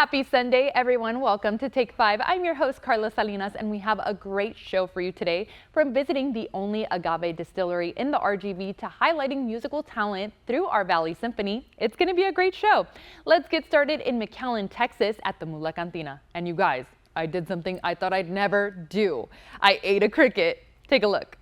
Happy Sunday, everyone. Welcome to Take 5. I'm your host, Carla Salinas, and we have a great show for you today. From visiting the only agave distillery in the RGV to highlighting musical talent through our Valley Symphony, it's going to be a great show. Let's get started in McAllen, Texas at the Mula Cantina. And you guys, I did something I thought I'd never do. I ate a cricket. Take a look.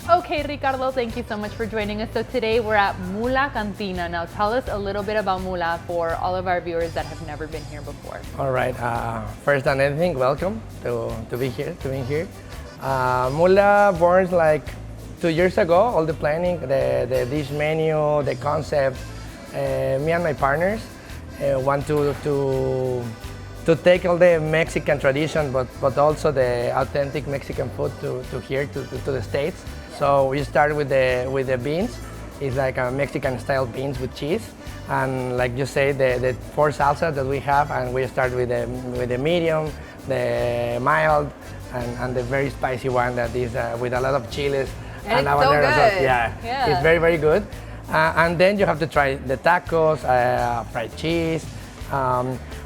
Okay, Ricardo, thank you so much for joining us. So today we're at Mula Cantina. Now tell us a little bit about Mula for all of our viewers that have never been here before. All right, first than anything, welcome to be here. Mula born like 2 years ago, all the planning, the dish menu, the concept. Me and my partners want to take all the Mexican tradition, but also the authentic Mexican food to here, to the States. So we start with the beans. It's like a Mexican style beans with cheese. And like you say, the 4 salsas that we have, and we start with the medium, the mild, and the very spicy one that is with a lot of chiles. And it's so good. Yeah, it's very, very good. And then you have to try the tacos, fried cheese.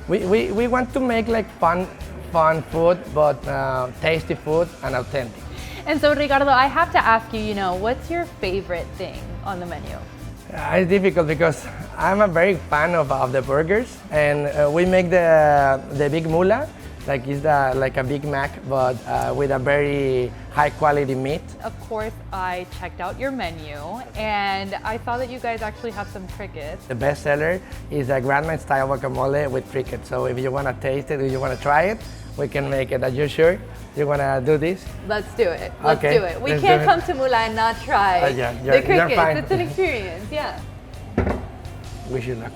We want to make like fun food, but tasty food and authentic. And so, Ricardo, I have to ask you, what's your favorite thing on the menu? It's difficult because I'm a very fan of the burgers, and we make the big mula, like it's like a Big Mac, but with a very high quality meat. Of course, I checked out your menu, and I saw that you guys actually have some crickets. The best seller is a grandma style guacamole with crickets. So if you want to taste it, if you want to try it, we can make it. Are you sure you want to do this? Let's do it. Let's Okay, do it. We let's can't do it. come to Mula and not try Yeah, the crickets. you're fine. It's an experience, yeah. Wish you luck.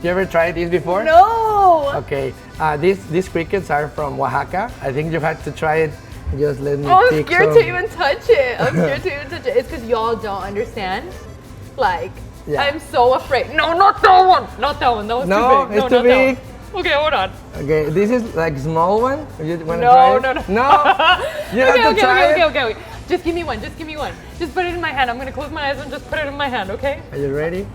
You ever tried this before? No! Okay, these crickets are from Oaxaca. I think you have to try it. Just let me I'm pick scared some. to even touch it. It's because y'all don't understand. Like, Yeah. I'm so afraid. No, not that one. Not that one. That was No, too big. it's too not that big. one. Okay, hold on. Okay, this is like small one. You wanna No, try it? no. You have to try it. Okay. Just give me one. Just put it in my hand. I'm gonna close my eyes and just put it in my hand, okay? Are you ready?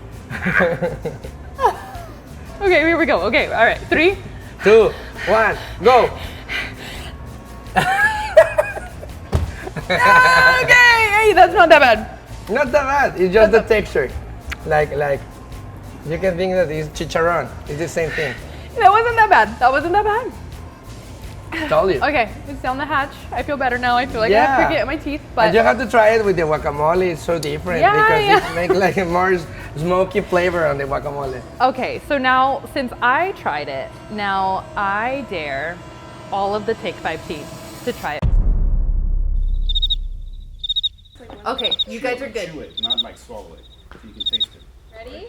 Okay, here we go. Okay, all right. 3, 2, 1, go! Okay, hey, that's not that bad. Not that bad. It's just the texture. Like you can think that it's chicharron. It's the same thing. That wasn't that bad. Told you. Okay, it's down the hatch. I feel better now. I feel like I have cricket in my teeth, but And you have to try it with the guacamole. It's so different because it makes like a more smoky flavor on the guacamole. okay, so now since I tried it, now I dare all of the Take 5 team to try it. Okay, you guys are good. Chew it, not like swallow it. So you can taste it. Ready?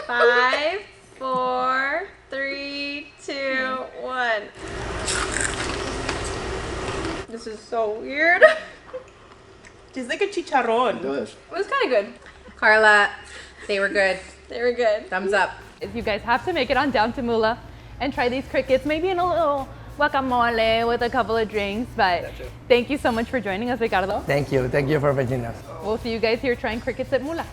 5, 4, 3, 2, 1. This is so weird. It's like a chicharrón. It does. It was kind of good. Carla, they were good. They were good. Thumbs up. You guys have to make it on down to Mula and try these crickets, maybe in a little guacamole with a couple of drinks, but thank you so much for joining us, Ricardo. Thank you for visiting us. We'll see you guys here trying crickets at Mula.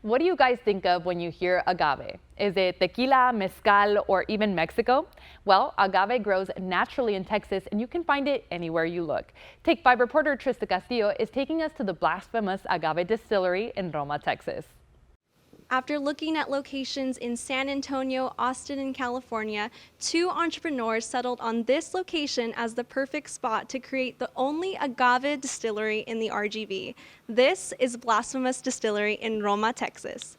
What do you guys think of when you hear agave? Is it tequila, mezcal, or even Mexico? Well, agave grows naturally in Texas, and you can find it anywhere you look. Take 5 reporter Trista Castillo is taking us to the Blasphemous Agave Distillery in Roma, Texas. After looking at locations in San Antonio, Austin, and California, 2 entrepreneurs settled on this location as the perfect spot to create the only agave distillery in the RGV. This is Blasphemous Distillery in Roma, Texas.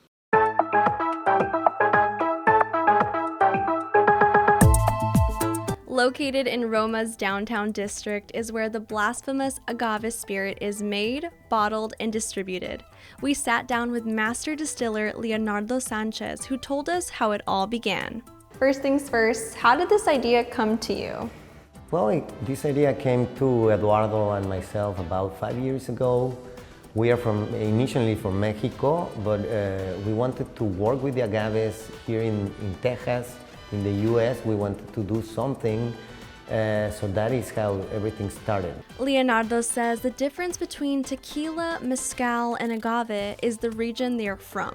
Located in Roma's downtown district is where the Blasphemous Agave Spirit is made, bottled, and distributed. We sat down with master distiller Leonardo Sanchez, who told us how it all began. First things first, how did this idea come to you? Well, this idea came to Eduardo and myself about 5 years ago. We are initially from Mexico, but we wanted to work with the agaves here in Texas, in the US. We wanted to do something So that is how everything started. Leonardo says the difference between tequila, mezcal, and agave is the region they are from.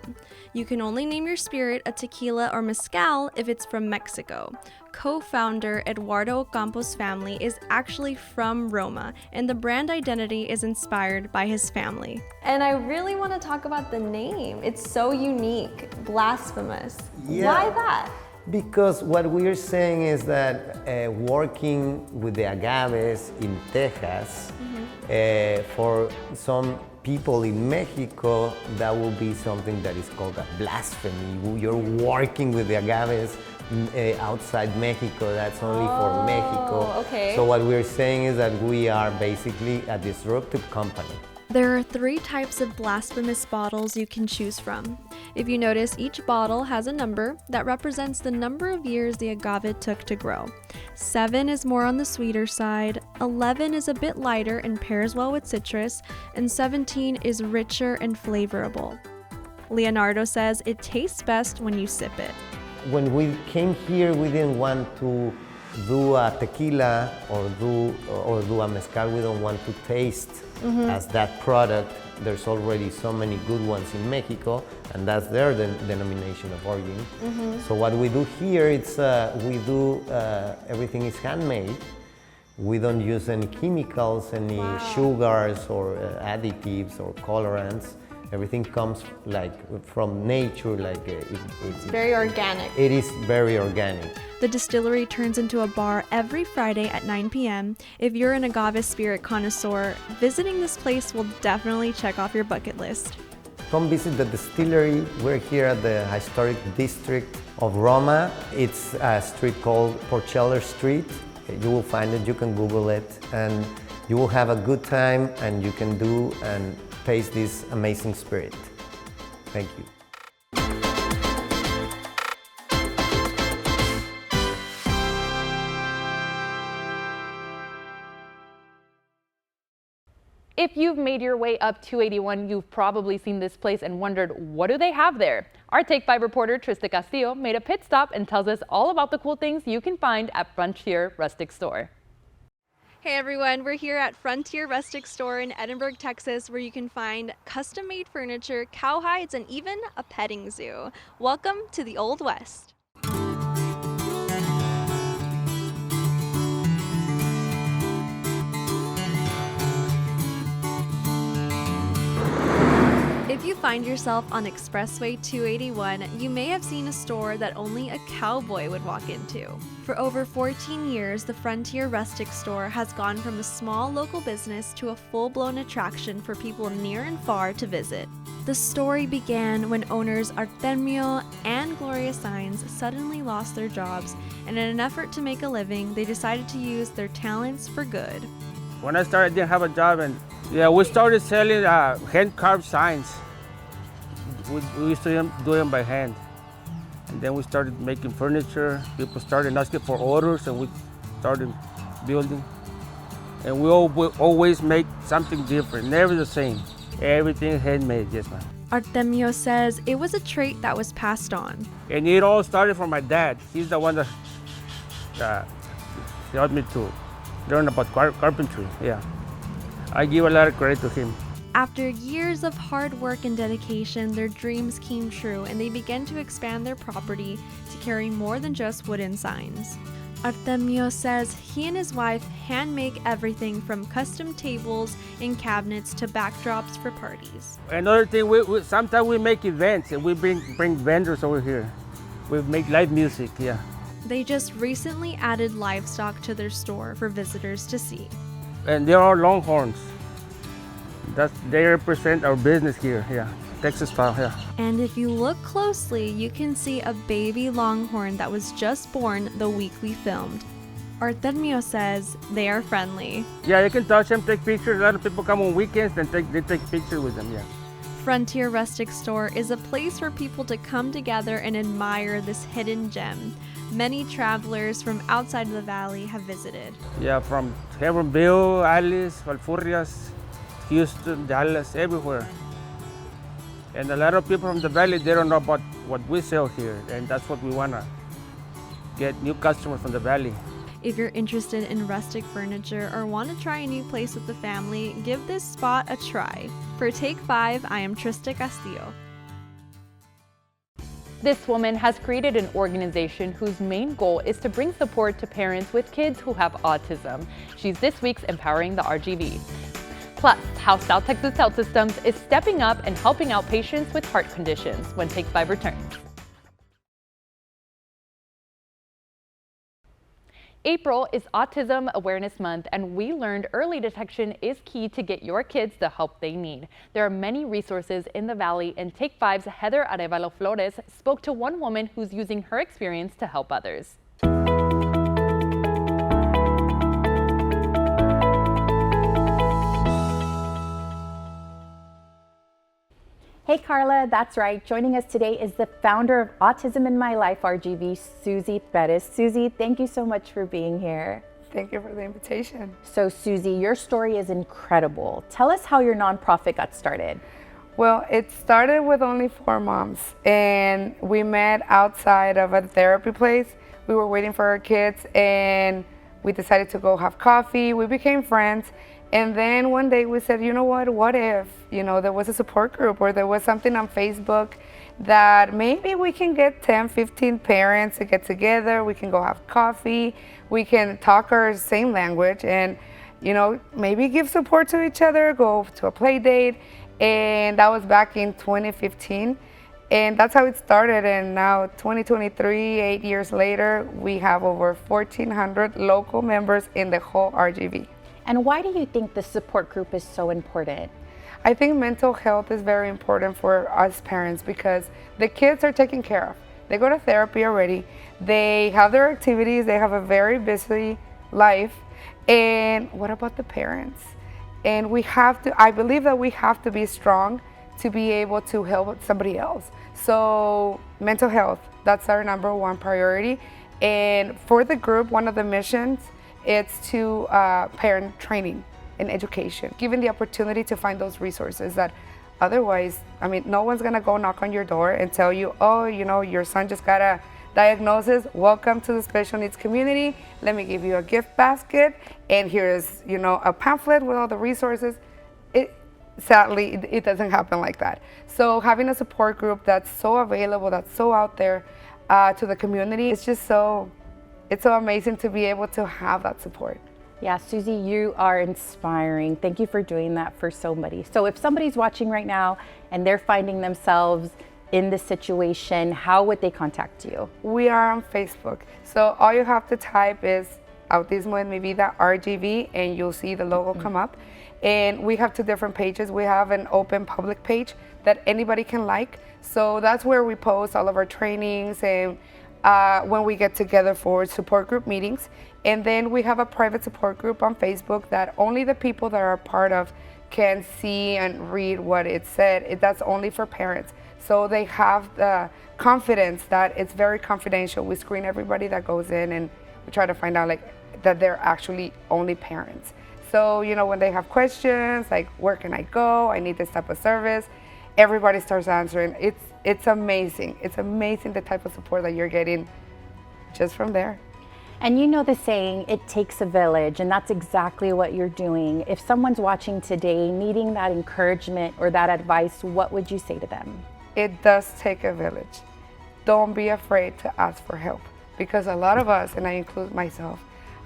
You can only name your spirit a tequila or mezcal if it's from Mexico. Co-founder Eduardo Ocampo's family is actually from Roma, and the brand identity is inspired by his family. And I really want to talk about the name. It's so unique, Blasphemous. Yeah. Why that? Because what we're saying is that working with the agaves in Texas, for some people in Mexico, that will be something that is called a blasphemy. You're working with the agaves outside Mexico, that's only for Mexico. Okay. So what we're saying is that we are basically a disruptive company. There are 3 types of blasphemous bottles you can choose from. If you notice, each bottle has a number that represents the number of years the agave took to grow. 7 is more on the sweeter side, 11 is a bit lighter and pairs well with citrus, and 17 is richer and flavorable. Leonardo says it tastes best when you sip it. When we came here, we didn't want to do a tequila or do a mezcal. We don't want to taste as that product. There's already so many good ones in Mexico, and that's their denomination of origin. So what we do here, it's everything is handmade. We don't use any chemicals, any sugars or additives or colorants. Everything comes like from nature, like it's Very organic. It is very organic. The distillery turns into a bar every Friday at 9 p.m. If you're an agave spirit connoisseur, visiting this place will definitely check off your bucket list. Come visit the distillery. We're here at the historic district of Roma. It's a street called Porceller Street. You will find it, you can Google it, and you will have a good time, and you can do and taste this amazing spirit. Thank you. If you've made your way up 281, you've probably seen this place and wondered, what do they have there? Our Take 5 reporter Trista Castillo made a pit stop and tells us all about the cool things you can find at Frontier Rustic Store. Hey everyone, we're here at Frontier Rustic Store in Edinburgh, Texas, where you can find custom-made furniture, cowhides, and even a petting zoo. Welcome to the Old West. If you find yourself on Expressway 281, you may have seen a store that only a cowboy would walk into. For over 14 years, the Frontier Rustic Store has gone from a small local business to a full-blown attraction for people near and far to visit. The story began when owners Artemio and Gloria Saenz suddenly lost their jobs, and in an effort to make a living, they decided to use their talents for good. When I started, I didn't have a job, and we started selling hand-carved signs. We used to do them by hand. And then we started making furniture. People started asking for orders, and we started building. And we always make something different, never the same. Everything handmade, yes ma'am. Artemio says it was a trait that was passed on. And it all started from my dad. He's the one that helped me to learn about carpentry, yeah. I give a lot of credit to him. After years of hard work and dedication, their dreams came true and they began to expand their property to carry more than just wooden signs. Artemio says he and his wife hand make everything from custom tables and cabinets to backdrops for parties. Another thing, sometimes we make events and we bring vendors over here. We make live music, yeah. They just recently added livestock to their store for visitors to see. And there are longhorns. They represent our business here, yeah. Texas style, yeah. And if you look closely, you can see a baby longhorn that was just born the week we filmed. Artemio says they are friendly. Yeah, you can touch them, take pictures. A lot of people come on weekends and they take pictures with them, yeah. Frontier Rustic Store is a place for people to come together and admire this hidden gem. Many travelers from outside of the valley have visited. Yeah, from Heavenville, Alice, Valfurrias, Houston, Dallas, everywhere. And a lot of people from the valley, they don't know about what we sell here, and that's what we want to get new customers from the valley. If you're interested in rustic furniture or want to try a new place with the family, give this spot a try. For Take 5, I am Trista Castillo. This woman has created an organization whose main goal is to bring support to parents with kids who have autism. She's this week's Empowering the RGV. Plus, how South Texas Health Systems is stepping up and helping out patients with heart conditions when Take 5 returns. April is Autism Awareness Month, and we learned early detection is key to get your kids the help they need. There are many resources in the Valley, and Take 5's Heather Arevalo Flores spoke to one woman who's using her experience to help others. Hey Carla, that's right. Joining us today is the founder of Autism in My Life RGV, Susie Perez. Susie, thank you so much for being here. Thank you for the invitation. So Susie, your story is incredible. Tell us how your nonprofit got started. Well, it started with only 4 moms, and we met outside of a therapy place. We were waiting for our kids, and we decided to go have coffee. We became friends. And then one day we said, you know what if, there was a support group or there was something on Facebook that maybe we can get 10, 15 parents to get together, we can go have coffee, we can talk our same language and, maybe give support to each other, go to a play date. And that was back in 2015. And that's how it started. And now 2023, 8 years later, we have over 1,400 local members in the whole RGV. And why do you think the support group is so important? I think mental health is very important for us parents because the kids are taken care of. They go to therapy already. They have their activities. They have a very busy life. And what about the parents? And I believe that we have to be strong to be able to help somebody else. So mental health, that's our #1 priority. And for the group, one of the missions, it's to parent training and education, given the opportunity to find those resources that otherwise, no one's gonna go knock on your door and tell you, oh, your son just got a diagnosis, welcome to the special needs community, let me give you a gift basket, and here's, a pamphlet with all the resources. Sadly, it doesn't happen like that. So having a support group that's so available, that's so out there to the community, it's so amazing to be able to have that support. Yeah, Susie, you are inspiring. Thank you for doing that for somebody. So if somebody's watching right now and they're finding themselves in this situation, how would they contact you? We are on Facebook. So all you have to type is Autismo en Mi Vida RGV and you'll see the logo come up. And we have 2 different pages. We have an open public page that anybody can like. So that's where we post all of our trainings and when we get together for support group meetings. And then we have a private support group on Facebook that only the people that are part of can see and read what it said. That's only for parents. So they have the confidence that it's very confidential. We screen everybody that goes in and we try to find out that they're actually only parents. So, when they have questions, like where can I go? I need this type of service. Everybody starts answering. It's amazing. It's amazing the type of support that you're getting just from there. And you know the saying, it takes a village, and that's exactly what you're doing. If someone's watching today needing that encouragement or that advice, what would you say to them? It does take a village. Don't be afraid to ask for help because a lot of us, and I include myself,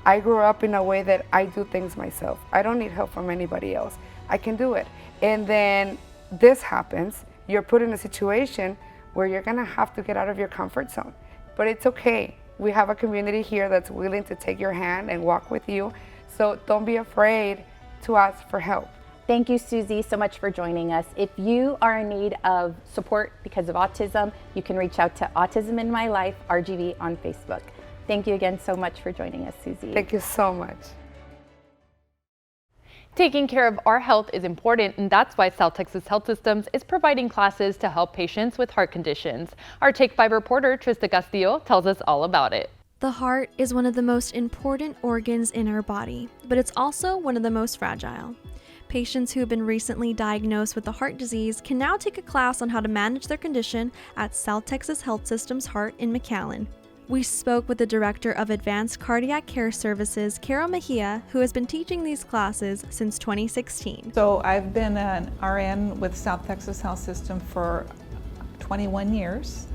I grew up in a way that I do things myself. I don't need help from anybody else. I can do it. And then this happens, you're put in a situation where you're gonna have to get out of your comfort zone. But it's okay. We have a community here that's willing to take your hand and walk with you. So don't be afraid to ask for help. Thank you, Susie, so much for joining us. If you are in need of support because of autism, you can reach out to Autism in My Life, RGV, on Facebook. Thank you again so much for joining us, Susie. Thank you so much. Taking care of our health is important, and that's why South Texas Health Systems is providing classes to help patients with heart conditions. Our Take 5 reporter, Trista Castillo, tells us all about it. The heart is one of the most important organs in our body, but it's also one of the most fragile. Patients who have been recently diagnosed with a heart disease can now take a class on how to manage their condition at South Texas Health Systems Heart in McAllen. We spoke with the Director of Advanced Cardiac Care Services, Carol Mejia, who has been teaching these classes since 2016. So I've been an RN with South Texas Health System for 21 years,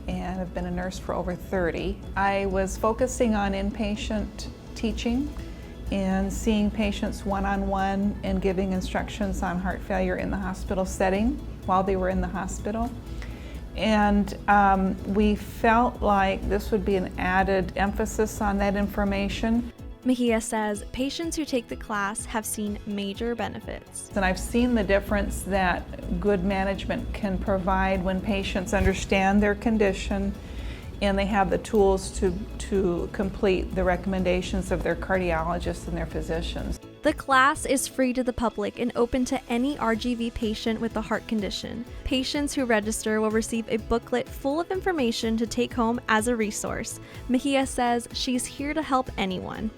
and I've been a nurse for over 30. I was focusing on inpatient teaching and seeing patients one-on-one and giving instructions on heart failure in the hospital setting while they were in the hospital. And we felt like this would be an added emphasis on that information. Mejia says patients who take the class have seen major benefits. And I've seen the difference that good management can provide when patients understand their condition and they have the tools to complete the recommendations of their cardiologists and their physicians. The class is free to the public and open to any RGV patient with a heart condition. Patients who register will receive a booklet full of information to take home as a resource. Mejia says she's here to help anyone.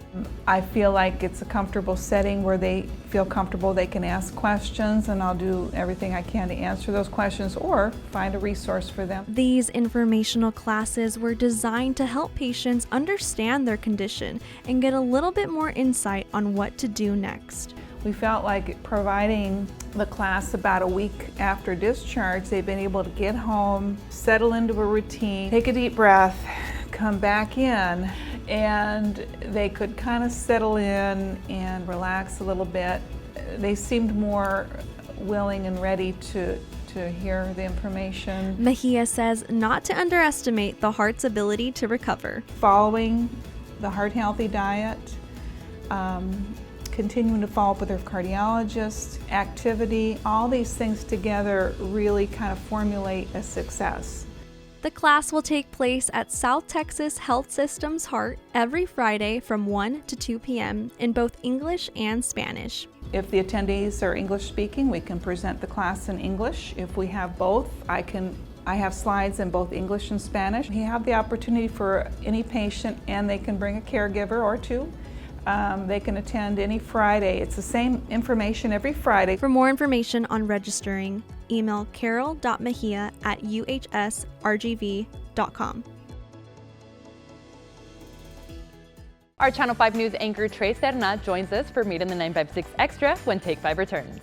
I feel like it's a comfortable setting where they feel comfortable they can ask questions, and I'll do everything I can to answer those questions or find a resource for them. These informational classes were designed to help patients understand their condition and get a little bit more insight on what to do next. We felt like providing the class about a week after discharge, they've been able to get home, settle into a routine, take a deep breath, come back in, and they could kind of settle in and relax a little bit. They seemed more willing and ready to hear the information. Mejia says not to underestimate the heart's ability to recover. Following the heart healthy diet, continuing to follow up with their cardiologist, activity, all these things together really kind of formulate a success. The class will take place at South Texas Health System's Heart every Friday from 1 to 2 p.m. in both English and Spanish. If the attendees are English speaking, we can present the class in English. If we have both, I have slides in both English and Spanish. We have the opportunity for any patient, and they can bring a caregiver or two. They can attend any Friday. It's the same information every Friday. For more information on registering, email carol.mejia@uhsrgv.com. Our Channel 5 News anchor Trey Serna joins us for Meet in the 956 Extra when Take 5 returns.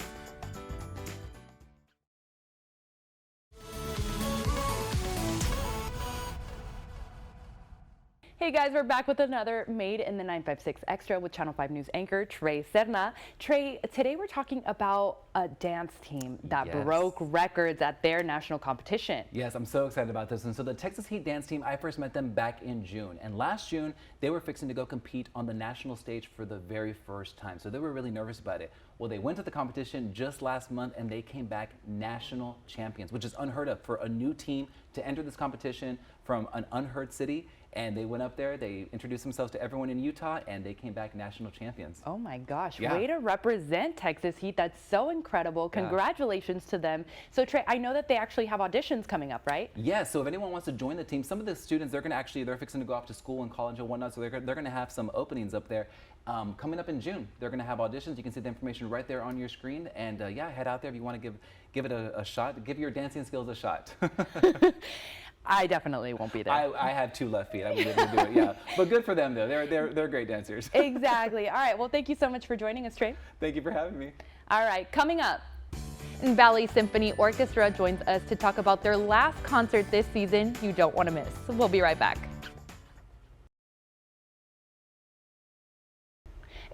Hey guys, we're back with another Made in the 956 Extra with Channel 5 News anchor Trey Serna. Trey, today we're talking about a dance team that broke records at their national competition. Yes, I'm so excited about this. And so the Texas Heat dance team, I first met them back in June. And last June, they were fixing to go compete on the national stage for the very first time. So they were really nervous about it. Well, they went to the competition just last month and they came back national champions, which is unheard of for a new team to enter this competition from an unheard city. And they went up there, they introduced themselves to everyone in Utah, and they came back national champions. Oh my gosh, Yeah. way to represent Texas Heat. That's so incredible. Congratulations to them. So Trey, I know that they actually have auditions coming up, right? Yes, so if anyone wants to join the team, some of the students, they're fixing to go off to school and college and whatnot, so they're going to have some openings up there. Coming up in June, they're going to have auditions. You can see the information right there on your screen. And yeah, head out there if you want to give it a shot. Give your dancing skills a shot. I definitely won't be there. I have 2 left feet. I won't be able to do it. Yeah, but good for them though. They're great dancers. Exactly. All right. Well, thank you so much for joining us, Trey. Thank you for having me. All right. Coming up, Valley Symphony Orchestra joins us to talk about their last concert this season. You don't want to miss. We'll be right back.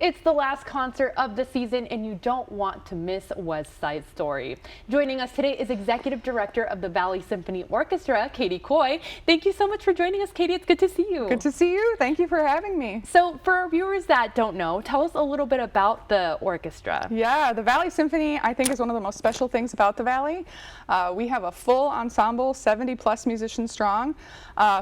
It's the last concert of the season and you don't want to miss West Side Story. Joining us today is Executive Director of the Valley Symphony Orchestra, Katie Coy. Thank you so much for joining us, Katie. It's good to see you. Good to see you. Thank you for having me. So for our viewers that don't know, tell us a little bit about the orchestra. Yeah, the Valley Symphony, I think, is one of the most special things about the Valley. We have a full ensemble, 70+ musicians strong,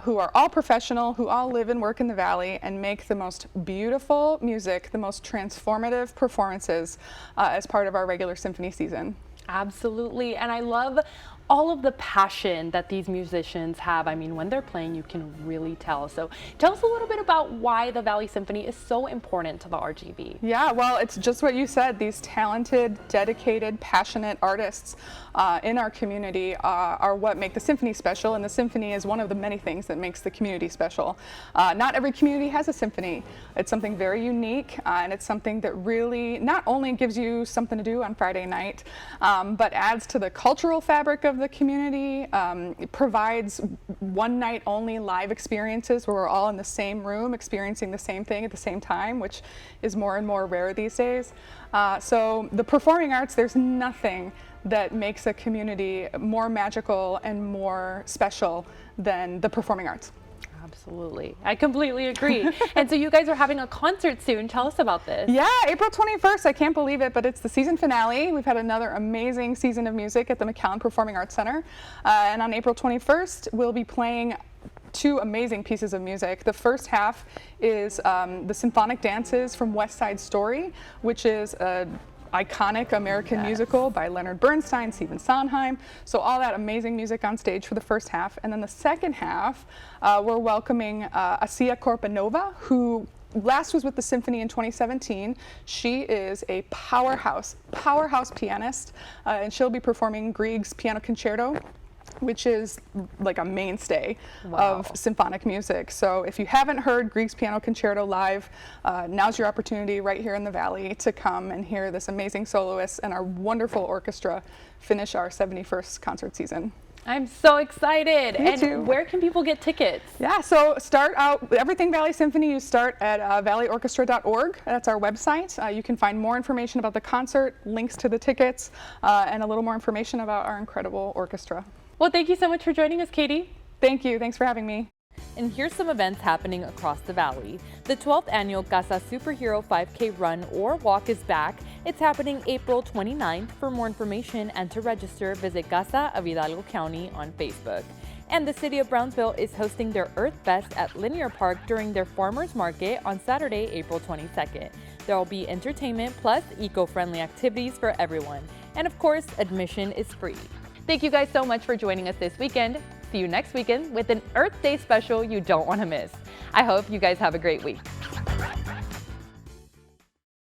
who are all professional, who all live and work in the Valley and make the most beautiful music, the most transformative performances as part of our regular symphony season. Absolutely, and I love all of the passion that these musicians have. I mean, when they're playing, you can really tell. So tell us a little bit about why the Valley Symphony is so important to the RGV. Yeah, well, it's just what you said. These talented, dedicated, passionate artists in our community are what make the symphony special, and the symphony is one of the many things that makes the community special. Not every community has a symphony. It's something very unique, and it's something that really not only gives you something to do on Friday night, but adds to the cultural fabric of the community. It provides one night only live experiences where we're all in the same room experiencing the same thing at the same time, which is more and more rare these days. So the performing arts, there's nothing that makes a community more magical and more special than the performing arts. Absolutely. I completely agree. And so you guys are having a concert soon. Tell us about this. Yeah, April 21st. I can't believe it, but it's the season finale. We've had another amazing season of music at the McAllen Performing Arts Center. And on April 21st, we'll be playing two amazing pieces of music. The first half is the symphonic dances from West Side Story, which is a iconic American musical by Leonard Bernstein, Stephen Sondheim. So all that amazing music on stage for the first half. And then the second half, we're welcoming Asia Korpanova, who last was with the symphony in 2017. She is a powerhouse pianist, and she'll be performing Grieg's Piano Concerto, which is like a mainstay of symphonic music. So if you haven't heard Grieg's Piano Concerto live, now's your opportunity right here in the Valley to come and hear this amazing soloist and our wonderful orchestra finish our 71st concert season. I'm so excited. Me too. Where can people get tickets? Yeah, so start out, everything Valley Symphony, you start at valleyorchestra.org. That's our website. You can find more information about the concert, links to the tickets, and a little more information about our incredible orchestra. Well, thank you so much for joining us, Katie. Thank you. Thanks for having me. And here's some events happening across the Valley. The 12th annual Casa Superhero 5K Run or Walk is back. It's happening April 29th. For more information and to register, visit Casa of Hidalgo County on Facebook. And the City of Brownsville is hosting their Earth Fest at Linear Park during their Farmers Market on Saturday, April 22nd. There will be entertainment plus eco-friendly activities for everyone. And of course, admission is free. Thank you guys so much for joining us this weekend. See you next weekend with an Earth Day special you don't want to miss. I hope you guys have a great week.